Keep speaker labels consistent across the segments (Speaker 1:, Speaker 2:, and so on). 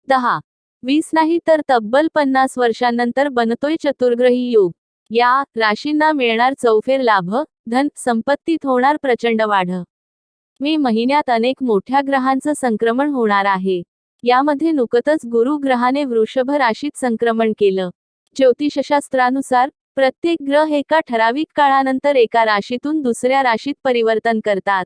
Speaker 1: 10, 20 नाही तर तब्बल 50 वर्षांनंतर बनतोय चतुर्ग्रही योग. या राशींना मिळणार चौफेर लाभ, धन संपत्तीत होणार प्रचंड वाढ. मे महिन्यात अनेक मोठ्या ग्रहांचं संक्रमण होणार आहे. यामध्ये नुकतच गुरु ग्रहाने वृषभ राशीत संक्रमण केलं. ज्योतिषशास्त्रानुसार प्रत्येक ग्रह एका ठराविक काळानंतर एका राशीतून दुसऱ्या राशीत परिवर्तन करतात.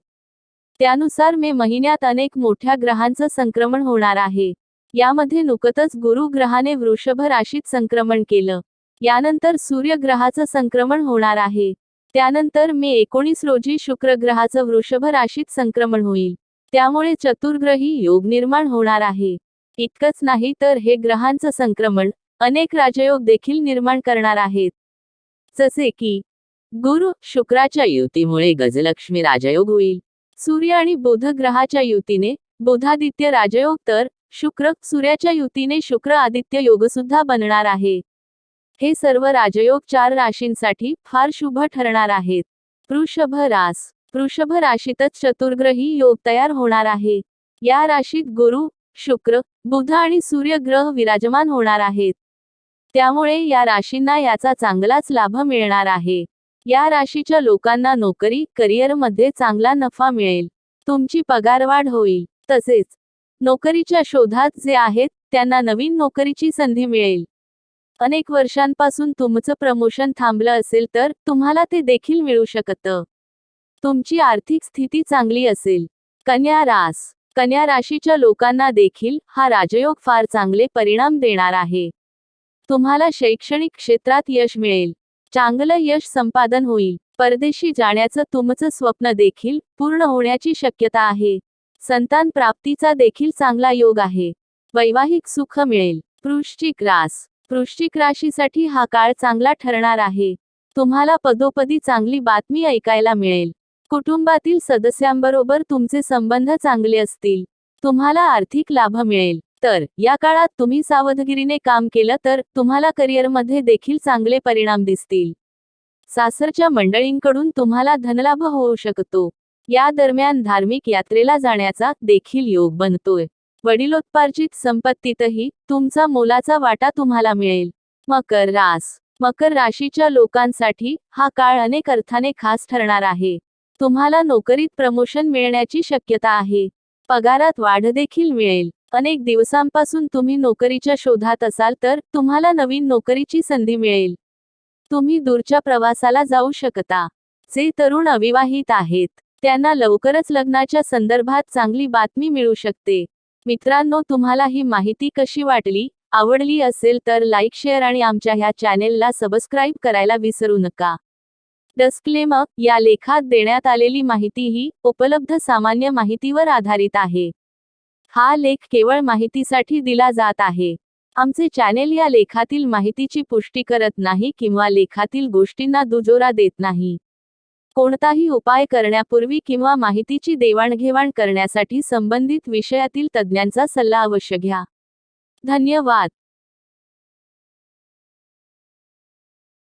Speaker 1: त्यानुसार मे महिन्यात अनेक मोठ्या ग्रहांचं संक्रमण होणार आहे. यामध्ये नुकतच गुरु ग्रहाने वृषभ राशीत संक्रमण केलं. यानंतर सूर्य ग्रहाचं संक्रमण होणार आहे. त्यानंतर मे 19 रोजी शुक्र ग्रहाचं वृषभ राशीत संक्रमण होईल. त्यामुळे चतुर्ग्रही योग निर्माण होणार आहे. इतकंच नाही तर हे ग्रहांचं संक्रमण अनेक राजयोग देखील निर्माण करणार आहेत. जसे की गुरु शुक्राच्या युतीमुळे गजलक्ष्मी राजयोग होईल. सूर्य आणि बुध ग्रहाच्या युतीने बुधादित्य राजयोग, तर शुक्र सूर्याच्या युतीने शुक्र आदित्य योग सुद्धा बनणार आहे. हे सर्व राजयोग 4 राशींसाठी फार शुभ ठरणार आहेत. वृषभ राशीतच चतुर्ग्रही योग तयार होणार आहे. या राशीत गुरु, शुक्र, बुध आणि सूर्य ग्रह विराजमान होणार आहेत. त्यामुळे या राशींना याचा चांगलाच लाभ मिळणार आहे. या राशीच्या लोकांना नोकरी, करिअरमध्ये चांगला नफा मिळेल. तुमची पगारवाढ होईल. तसेच नोकरीच्या शोधात जे आहेत त्यांना नवीन नोकरीची संधी मिळेल. अनेक वर्षांपासून तुमचं प्रमोशन थांबलं असेल तर तुम्हाला ते देखील मिळू शकतं. तुमची आर्थिक स्थिती चांगली असेल. कन्या राशीच्या लोकांना देखील हा राजयोग फार चांगले परिणाम देणार आहे. तुम्हाला शैक्षणिक क्षेत्रात यश मिळेल. चांगलं यश संपादन होईल. परदेशी जाण्याचं तुमचं स्वप्न देखील पूर्ण होण्याची शक्यता आहे. संतान प्राप्तीचा देखील चांगला योग आहे. वैवाहिक सुख मिळेल. वृश्चिक राशीसाठी हा काळ चांगला ठरणार आहे. तुम्हाला पदोपदी चांगली बातमी ऐकायला मिळेल. कुटुंबातील सदस्यांबरोबर तुमचे संबंध चांगले असतील. तुम्हाला आर्थिक लाभ मिळेल. तर या काळात तुम्ही सावधगिरीने काम केलं तर तुम्हाला करिअरमध्ये देखील चांगले परिणाम दिसतील. सासरच्या मंडळींकडून तुम्हाला धनलाभ होऊ शकतो. या दरम्यान धार्मिक यात्रेला जाण्याचा देखील योग बनतोय. वडिलोत्पार्जित संपत्तीतही तुमचा मोलाचा वाटा तुम्हाला मिळेल. मकर राशीच्या लोकांसाठी हा काळ अनेक अर्थाने खास ठरणार आहे. तुम्हाला नोकरीत प्रमोशन मिळण्याची शक्यता आहे. पगारात वाढ देखील मिळेल. अनेक दिवसांपासून तुम्ही नोकरीच्या शोधात असाल तर तुम्हाला नवीन नोकरीची संधी मिळेल. तुम्ही दूरच्या प्रवासाला जाऊ शकता. जे तरुण अविवाहित आहेत त्यांना लवकरच लग्नाच्या संदर्भात चांगली बातमी मिळू शकते. मित्रांनो, तुम्हाला ही माहिती कशी वाटली? आवडली असेल तर लाईक, शेअर आणि आमच्या ह्या चॅनेलला सबस्क्राईब करायला विसरू नका. डिस्क्लेमर: या लेखात देण्यात आलेली माहिती ही उपलब्ध सामान्य माहितीवर आधारित आहे. हा लेख केवळ माहितीसाठी दिला जात आहे. आमचे चॅनेल या लेखातील माहितीची पुष्टी करत नाही किंवा लेखातील गोष्टींना दुजोरा देत नाही. कोणताही उपाय करण्यापूर्वी किंवा माहितीची देवाणघेवाण करण्यासाठी संबंधित विषयातील तज्ज्ञांचा सल्ला अवश्य घ्या. धन्यवाद.